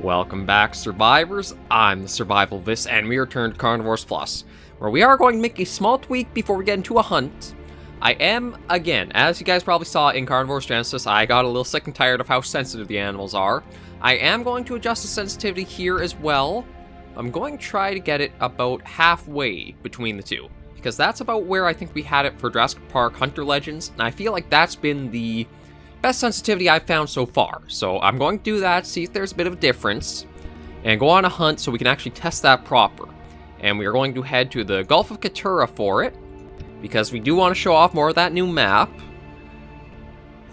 Welcome back, survivors. I'm the SurvivalVis, and we return to Carnivores Plus, where we are going to make a small tweak before we get into a hunt. I am, again, as you guys probably saw in Carnivores Genesis, I got a little sick and tired of how sensitive the animals are. I am going to adjust the sensitivity here as well. I'm going to try to get it about halfway between the two, because that's about where I think we had it for Jurassic Park Hunter Legends, and I feel like that's been the best sensitivity I've found so far. So I'm going to do that, see if there's a bit of a difference, and go on a hunt so we can actually test that proper. And we are going to head to the Gulf of Qetura for it, because we do want to show off more of that new map.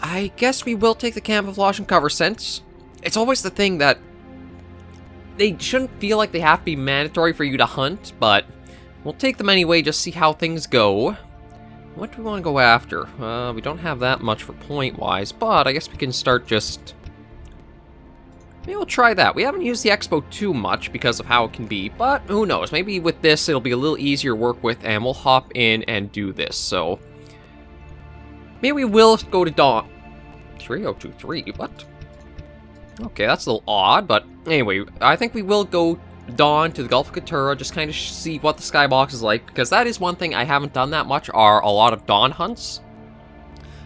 I guess we will take the camouflage and cover since it's always the thing that they shouldn't feel like they have to be mandatory for you to hunt, but we'll take them anyway, just see how things go. What do we want to go after? We don't have that much for point-wise, but I guess we can start just... Maybe we'll try that. We haven't used the Expo too much because of how it can be, but who knows? Maybe with this it'll be a little easier to work with, and we'll hop in and do this, so... Maybe we will go to Dawn... 3023, what? Okay, that's a little odd, but anyway, I think we will go Dawn to the Gulf of Qetura, just kind of see what the skybox is like, because that is one thing I haven't done that much, are a lot of Dawn hunts.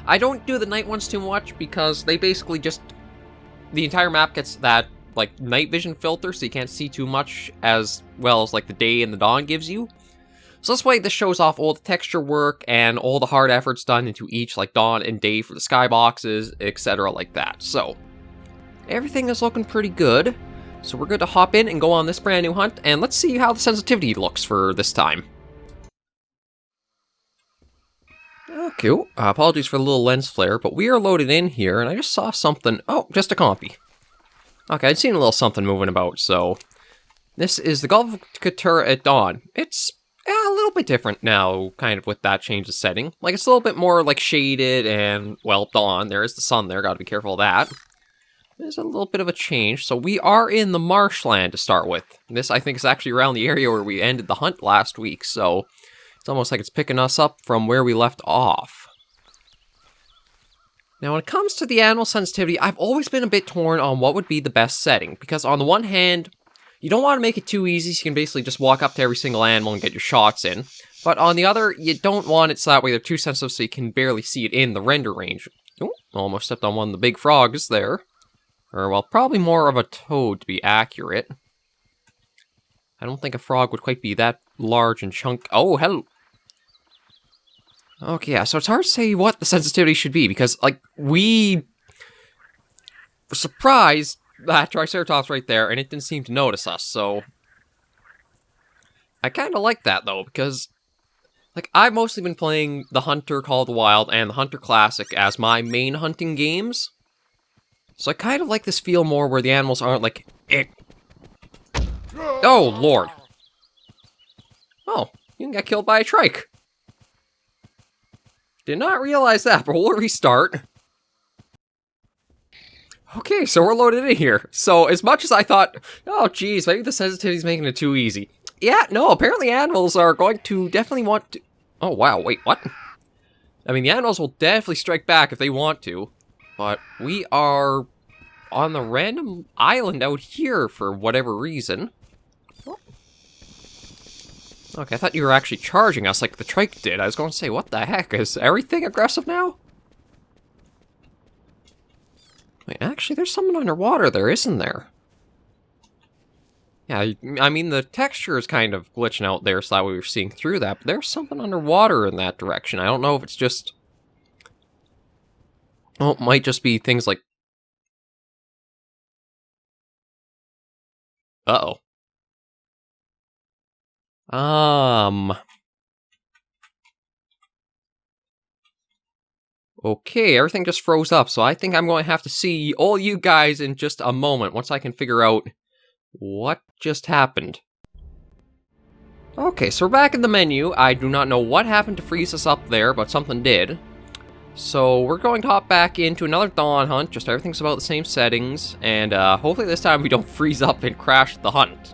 I don't do the night ones too much, because they basically just... The entire map gets that, like, night vision filter, so you can't see too much as well as, like, the day and the dawn gives you. So this way, this shows off all the texture work and all the hard efforts done into each, like, dawn and day for the skyboxes, etc. like that. So, everything is looking pretty good. So we're good to hop in and go on this brand new hunt, and let's see how the sensitivity looks for this time. Okay, apologies for the little lens flare, but we are loaded in here, and I just saw something. Oh, just a compy. Okay, I'd seen a little something moving about, so... This is the Gulf of Qetura at dawn. It's a little bit different now, kind of with that change of setting. Like, it's a little bit more, like, shaded and, well, dawn. There is the sun there, gotta be careful of that. There's a little bit of a change. So we are in the marshland to start with. This, I think, is actually around the area where we ended the hunt last week, so it's almost like it's picking us up from where we left off. Now, when it comes to the animal sensitivity, I've always been a bit torn on what would be the best setting, because on the one hand, you don't want to make it too easy, so you can basically just walk up to every single animal and get your shots in. But on the other, you don't want it so that way they're too sensitive so you can barely see it in the render range. Oh, almost stepped on one of the big frogs there. Or, well, probably more of a toad, to be accurate. I don't think a frog would quite be that large and chunk. Oh, hello! Okay, yeah, so it's hard to say what the sensitivity should be, because, like, we were surprised that Triceratops right there, and it didn't seem to notice us, so... I kind of like that, though, because, like, I've mostly been playing the Hunter Call of the Wild and the Hunter Classic as my main hunting games. So I kind of like this feel more where the animals aren't like, Oh, Lord. Oh, you can get killed by a trike. Did not realize that, but we'll restart. Okay, so we're loaded in here. So as much as I thought, oh geez, maybe the sensitivity's making it too easy. Yeah, no, apparently animals are going to definitely want to... Oh wow, wait, what? I mean, the animals will definitely strike back if they want to. But we are on the random island out here for whatever reason. Oh. Okay, I thought you were actually charging us like the trike did. I was going to say, what the heck? Is everything aggressive now? Wait, actually, there's something underwater there, isn't there? Yeah, I mean, the texture is kind of glitching out there, so that we were seeing through that, but there's something underwater in that direction. I don't know if it's just... Oh, it might just be things like... Uh-oh. Okay, everything just froze up, so I think I'm going to have to see all you guys in just a moment, once I can figure out what just happened. Okay, so we're back in the menu. I do not know what happened to freeze us up there, but something did. So we're going to hop back into another dawn hunt, just everything's about the same settings, and hopefully this time we don't freeze up and crash the hunt.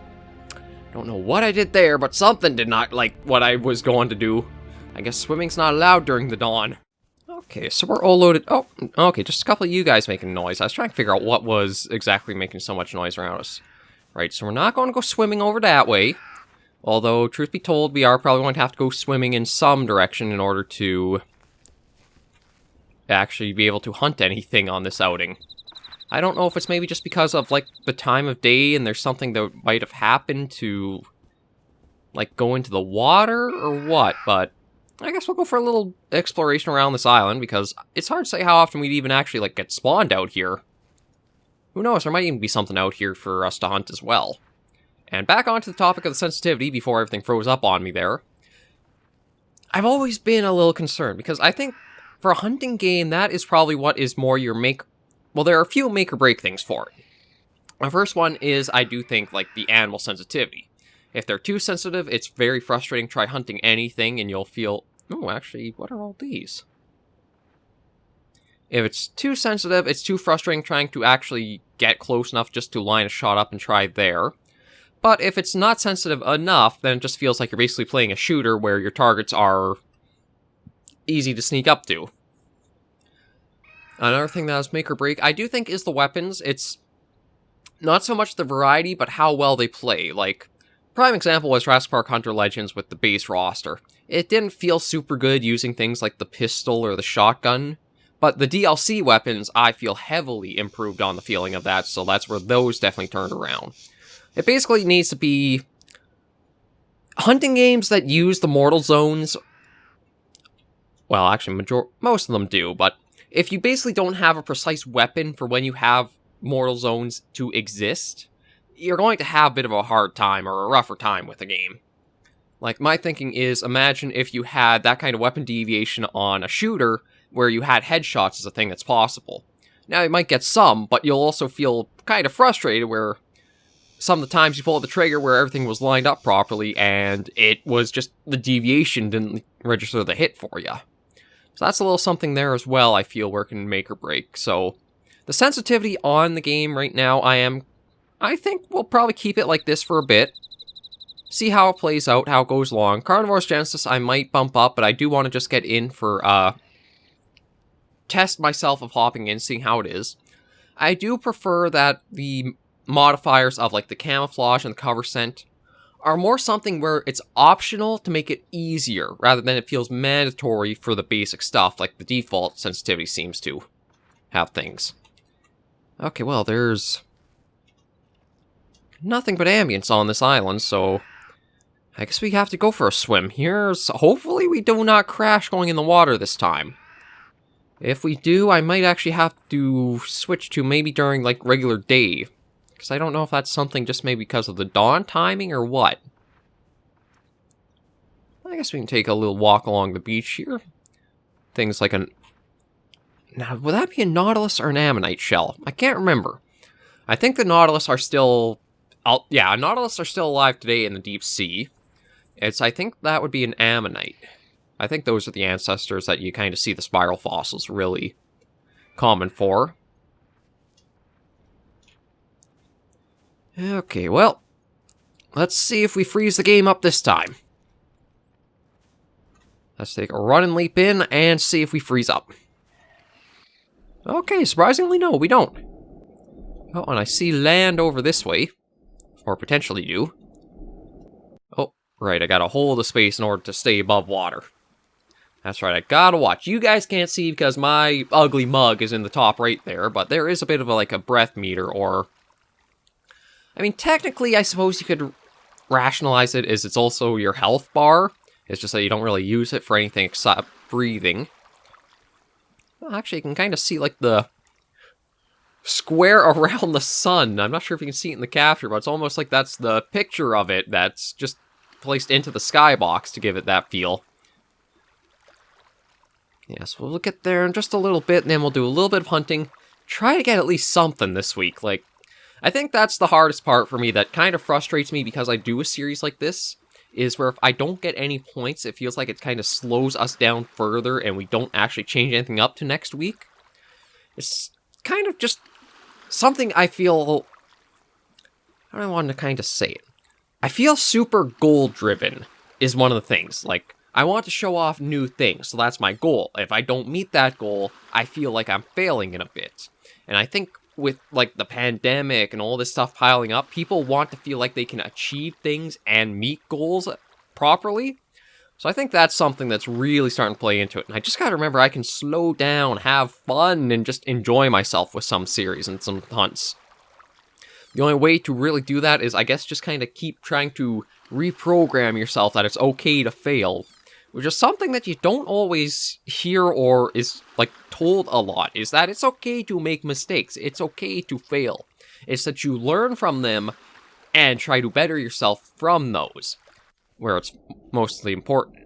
Don't know what I did there, but something did not like what I was going to do. I guess swimming's not allowed during the dawn. Okay, so we're all loaded. Oh, okay, just a couple of you guys making noise. I was trying to figure out what was exactly making so much noise around us. Right, so we're not going to go swimming over that way. Although, truth be told, we are probably going to have to go swimming in some direction in order to actually be able to hunt anything on this outing. I don't know if it's maybe just because of, like, the time of day and there's something that might have happened to, like, go into the water or what, but I guess we'll go for a little exploration around this island because it's hard to say how often we'd even actually, like, get spawned out here. Who knows, there might even be something out here for us to hunt as well. And back onto the topic of the sensitivity before everything froze up on me there. I've always been a little concerned because I think for a hunting game, that is probably what is more your well, there are a few make or break things for it. My first one is I do think, like, the animal sensitivity. If they're too sensitive, it's very frustrating. Try hunting anything and you'll feel... Oh, actually, what are all these? If it's too sensitive, it's too frustrating trying to actually get close enough just to line a shot up and try there. But if it's not sensitive enough, then it just feels like you're basically playing a shooter where your targets are easy to sneak up to. Another thing that is make or break, I do think, is the weapons. It's not so much the variety, but how well they play. Like, prime example was Jurassic Park Hunter Legends with the base roster. It didn't feel super good using things like the pistol or the shotgun, but the DLC weapons, I feel, heavily improved on the feeling of that, so that's where those definitely turned around. It basically needs to be hunting games that use the mortal zones. Well, actually, most of them do, but if you basically don't have a precise weapon for when you have mortal zones to exist, you're going to have a bit of a hard time or a rougher time with the game. Like, my thinking is, imagine if you had that kind of weapon deviation on a shooter where you had headshots as a thing that's possible. Now, you might get some, but you'll also feel kind of frustrated where some of the times you pull the trigger where everything was lined up properly and it was just the deviation didn't register the hit for you. So that's a little something there as well, I feel, where it can make or break. So the sensitivity on the game right now, I think we'll probably keep it like this for a bit. See how it plays out, how it goes along. Carnivores Genesis I might bump up, but I do want to just get in for, test myself of hopping in, seeing how it is. I do prefer that the modifiers of, like, the camouflage and the cover scent are more something where it's optional to make it easier, rather than it feels mandatory for the basic stuff, like the default sensitivity seems to have things. Okay, well, there's nothing but ambience on this island, so I guess we have to go for a swim here. So hopefully we do not crash going in the water this time. If we do, I might actually have to switch to maybe during, like, regular day. Because I don't know if that's something just maybe because of the dawn timing or what. I guess we can take a little walk along the beach here. Things like now, would that be a nautilus or an ammonite shell? I can't remember. I think the nautilus are still... yeah, nautilus are still alive today in the deep sea. I think that would be an ammonite. I think those are the ancestors that you kind of see the spiral fossils really common for. Okay, well, let's see if we freeze the game up this time. Let's take a run and leap in and see if we freeze up. Okay, surprisingly, no, we don't. Oh, and I see land over this way. Or potentially do. Oh, right, I gotta hold the space in order to stay above water. That's right, I gotta watch. You guys can't see because my ugly mug is in the top right there, but there is a bit of like a breath meter, or... I mean, technically, I suppose you could rationalize it as it's also your health bar. It's just that you don't really use it for anything except breathing. Well, actually, you can kind of see, like, the square around the sun. I'm not sure if you can see it in the capture, but it's almost like that's the picture of it that's just placed into the skybox to give it that feel. Yes, we'll get there in just a little bit, and then we'll do a little bit of hunting. Try to get at least something this week. Like, I think that's the hardest part for me that kind of frustrates me because I do a series like this, is where if I don't get any points, it feels like it kind of slows us down further and we don't actually change anything up to next week. It's kind of just something I feel... I want to kind of say it. I feel super goal-driven is one of the things. Like, I want to show off new things, so that's my goal. If I don't meet that goal, I feel like I'm failing in a bit. And I think with, like, the pandemic and all this stuff piling up, people want to feel like they can achieve things and meet goals properly. So I think that's something that's really starting to play into it. And I just gotta remember I can slow down, have fun, and just enjoy myself with some series and some hunts. The only way to really do that is, I guess, just kind of keep trying to reprogram yourself that it's okay to fail. Which is something that you don't always hear or is, like, told a lot, is that it's okay to make mistakes. It's okay to fail. It's that you learn from them and try to better yourself from those, where it's mostly important.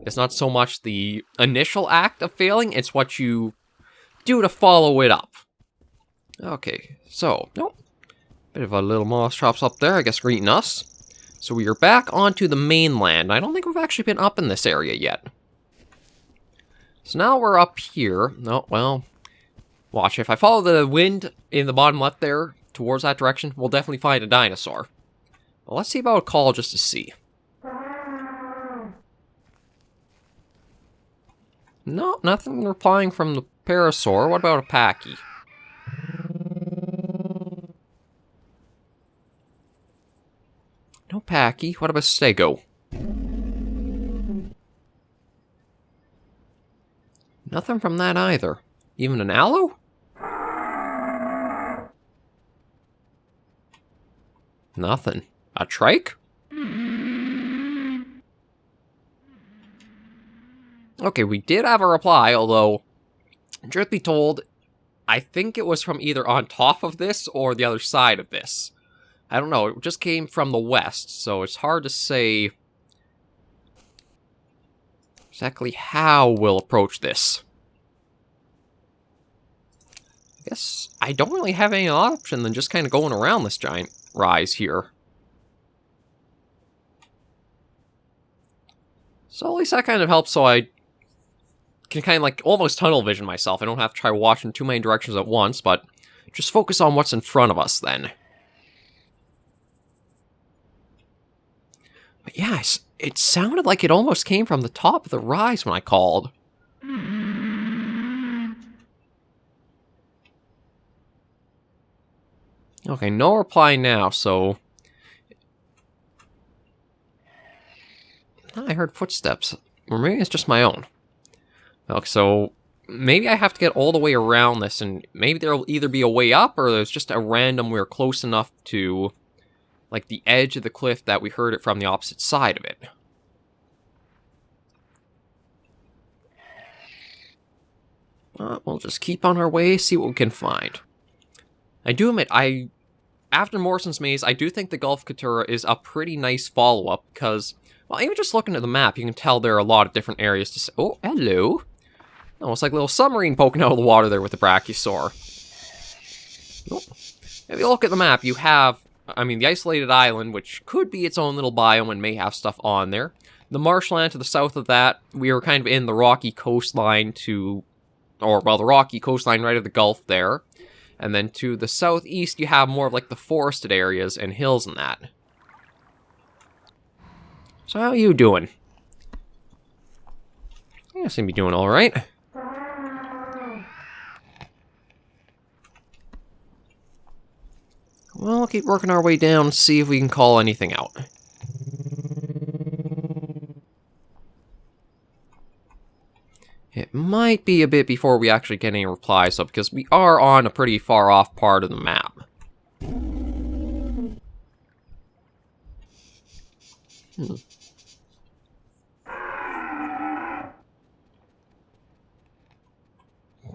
It's not so much the initial act of failing, it's what you do to follow it up. Okay, so, nope. Bit of a little moss chops up there, I guess, greeting us. So we are back onto the mainland. I don't think we've actually been up in this area yet. So now we're up here. No, well, watch. If I follow the wind in the bottom left there, towards that direction, we'll definitely find a dinosaur. Well, let's see about a call just to see. No, nothing replying from the parasaur. What about a Packy? No Packy. What about Stego? Nothing from that either. Even an aloe? Nothing. A trike? Okay, we did have a reply, although, truth be told, I think it was from either on top of this or the other side of this. I don't know, it just came from the west, so it's hard to say exactly how we'll approach this. I guess I don't really have any option than just kind of going around this giant rise here. So at least that kind of helps, so I can kind of like almost tunnel vision myself. I don't have to try watching too many directions at once, but just focus on what's in front of us then. But yeah, it sounded like it almost came from the top of the rise when I called. Okay, no reply now, so... I heard footsteps. Or maybe it's just my own. Okay, so maybe I have to get all the way around this, and maybe there'll either be a way up, or there's just a random we're close enough to, like, the edge of the cliff that we heard it from the opposite side of it. We'll just keep on our way, see what we can find. I do admit, after Morrison's Maze, I do think the Gulf of Qetura is a pretty nice follow-up, because, well, even just looking at the map, you can tell there are a lot of different areas to see. Oh, hello. Oh, it's like a little submarine poking out of the water there with the Brachiosaur. Oh. If you look at the map, you have, I mean, the isolated island, which could be its own little biome and may have stuff on there. The marshland to the south of that, we are kind of in the rocky coastline to, or, well, the rocky coastline right of the Gulf there. And then to the southeast, you have more of, like, the forested areas and hills and that. So how are you doing? You seem to be doing alright. Well, we'll keep working our way down and see if we can call anything out. It might be a bit before we actually get any replies, though, because we are on a pretty far off part of the map.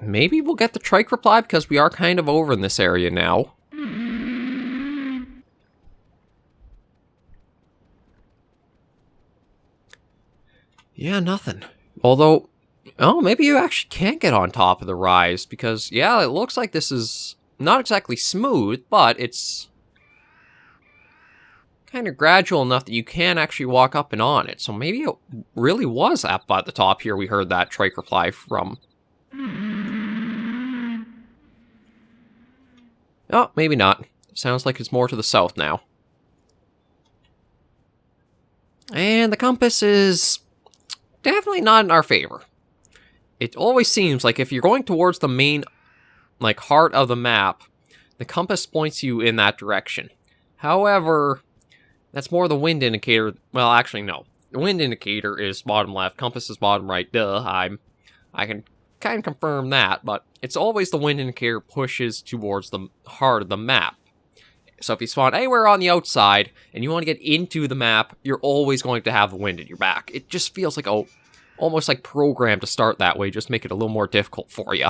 Maybe we'll get the trike reply, because we are kind of over in this area now. Yeah, nothing. Although, oh, maybe you actually can't get on top of the rise, because, yeah, it looks like this is not exactly smooth, but it's kind of gradual enough that you can actually walk up and on it. So maybe it really was up by the top here we heard that trike reply from. Oh, maybe not. Sounds like it's more to the south now. And the compass is definitely not in our favor. It always seems like if you're going towards the main, like, heart of the map, the compass points you in that direction. However, that's more the wind indicator. Well, actually, no. The wind indicator is bottom left, compass is bottom right. Duh, I can kind of confirm that, but it's always the wind indicator pushes towards the heart of the map. So if you spawn anywhere on the outside, and you want to get into the map, you're always going to have the wind at your back. It just feels like almost like programmed to start that way, just make it a little more difficult for you.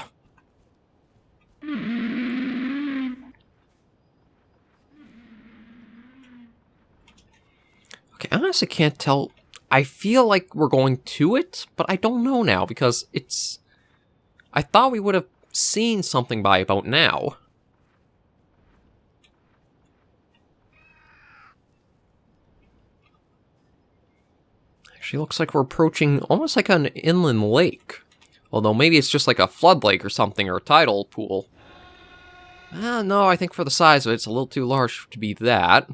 Okay, I honestly can't tell. I feel like we're going to it, but I don't know now, because it's... I thought we would have seen something by about now. Actually, looks like we're approaching almost like an inland lake. Although maybe it's just like a flood lake or something, or a tidal pool. No, I think for the size of it, it's a little too large to be that.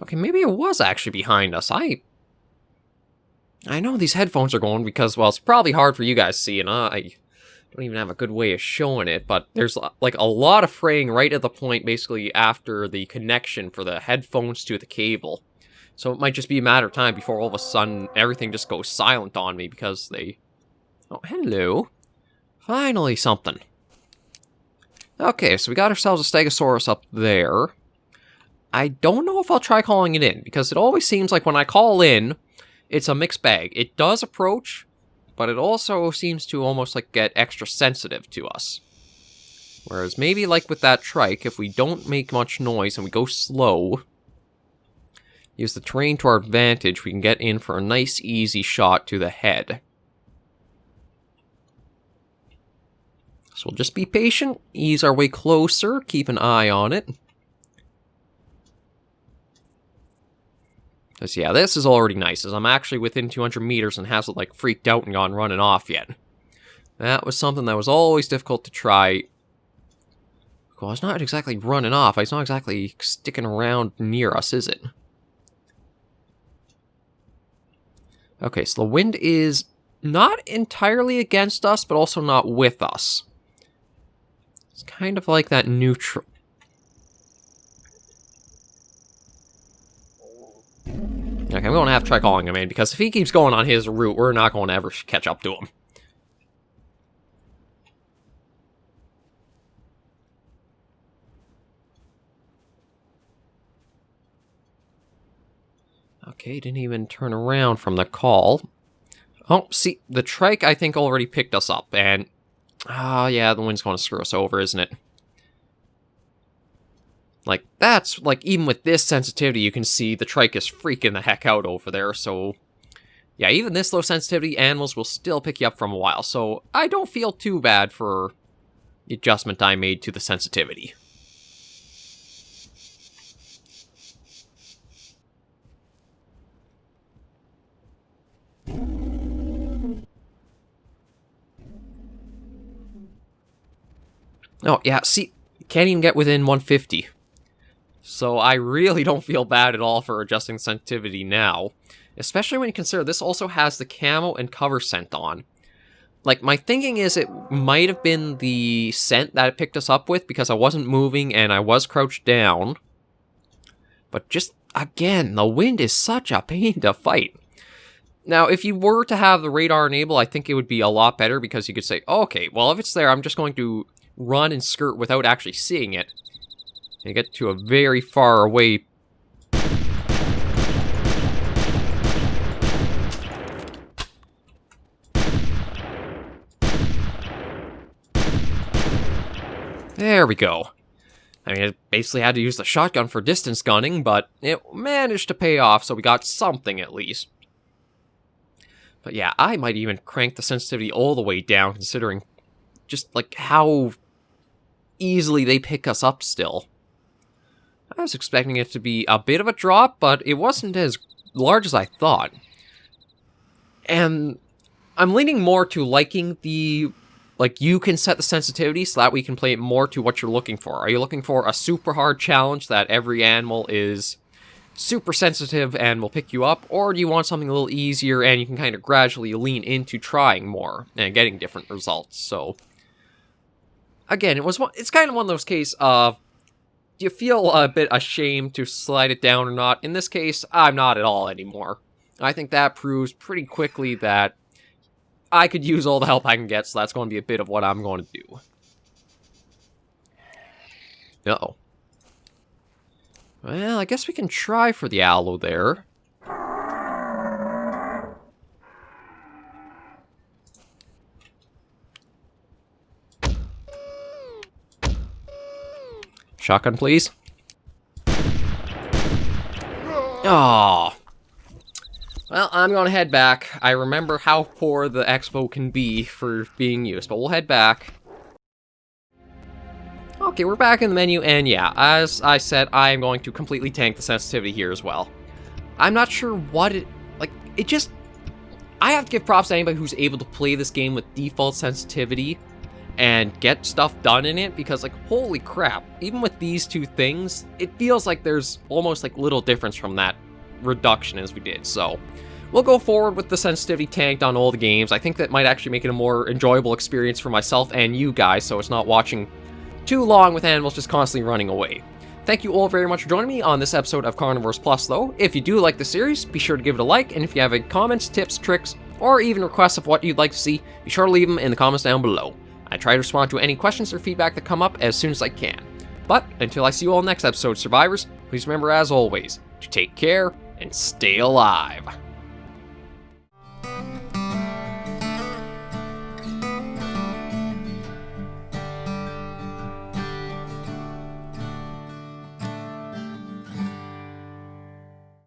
Okay, maybe it was actually behind us. I know these headphones are going because, well, it's probably hard for you guys to see, and I don't even have a good way of showing it, but there's, like, a lot of fraying right at the point, basically, after the connection for the headphones to the cable. So it might just be a matter of time before all of a sudden everything just goes silent on me because they... Oh, hello. Finally something. Okay, so we got ourselves a Stegosaurus up there. I don't know if I'll try calling it in, because it always seems like when I call in, it's a mixed bag. It does approach, but it also seems to almost like get extra sensitive to us. Whereas maybe like with that trike, if we don't make much noise and we go slow, use the terrain to our advantage, we can get in for a nice easy shot to the head. So we'll just be patient, ease our way closer, keep an eye on it. Because, yeah, this is already nice, as I'm actually within 200 meters and hasn't, like, freaked out and gone running off yet. That was something that was always difficult to try. Well, it's not exactly running off. It's not exactly sticking around near us, is it? Okay, so the wind is not entirely against us, but also not with us. It's kind of like that neutral... Okay, I'm going to have to try calling him in, because if he keeps going on his route, we're not going to ever catch up to him. Okay, didn't even turn around from the call. Oh, see, the trike, I think, already picked us up, and... Ah, yeah, the wind's going to screw us over, isn't it? Like, that's, like, even with this sensitivity, you can see the trike is freaking the heck out over there, so... Yeah, even this low sensitivity, animals will still pick you up from a while, so I don't feel too bad for the adjustment I made to the sensitivity. Oh, yeah, see, can't even get within 150. So I really don't feel bad at all for adjusting sensitivity now. Especially when you consider this also has the camo and cover scent on. Like, my thinking is it might have been the scent that it picked us up with because I wasn't moving and I was crouched down. But just, again, the wind is such a pain to fight. Now, if you were to have the radar enabled, I think it would be a lot better because you could say, oh, okay, well, if it's there, I'm just going to run and skirt without actually seeing it. And get to a very far away. There we go. I mean, it basically had to use the shotgun for distance gunning, but it managed to pay off, so we got something at least. But yeah, I might even crank the sensitivity all the way down, considering just, like, how easily they pick us up still. I was expecting it to be a bit of a drop, but it wasn't as large as I thought. And I'm leaning more to liking the like, you can set the sensitivity so that we can play it more to what you're looking for. Are you looking for a super hard challenge that every animal is super sensitive and will pick you up, or do you want something a little easier and you can kind of gradually lean into trying more and getting different results? So, again, it's kind of one of those cases of, do you feel a bit ashamed to slide it down or not? In this case, I'm not at all anymore. I think that proves pretty quickly that I could use all the help I can get, so that's going to be a bit of what I'm going to do. Uh-oh. Well, I guess we can try for the aloe there. Shotgun, please. Oh. Well, I'm gonna head back. I remember how poor the expo can be for being used, but we'll head back. Okay, we're back in the menu, and yeah, as I said, I am going to completely tank the sensitivity here as well. I'm not sure what I have to give props to anybody who's able to play this game with default sensitivity and get stuff done in it, because, like, holy crap, even with these two things, it feels like there's almost, like, little difference from that reduction as we did. So we'll go forward with the sensitivity tanked on all the games. I think that might actually make it a more enjoyable experience for myself and you guys, so it's not watching too long with animals just constantly running away. Thank you all very much for joining me on this episode of Carnivores Plus, though. If you do like the series, be sure to give it a like, and if you have any comments, tips, tricks, or even requests of what you'd like to see, be sure to leave them in the comments down below. I try to respond to any questions or feedback that come up as soon as I can. But until I see you all next episode, survivors, please remember, as always, to take care and stay alive.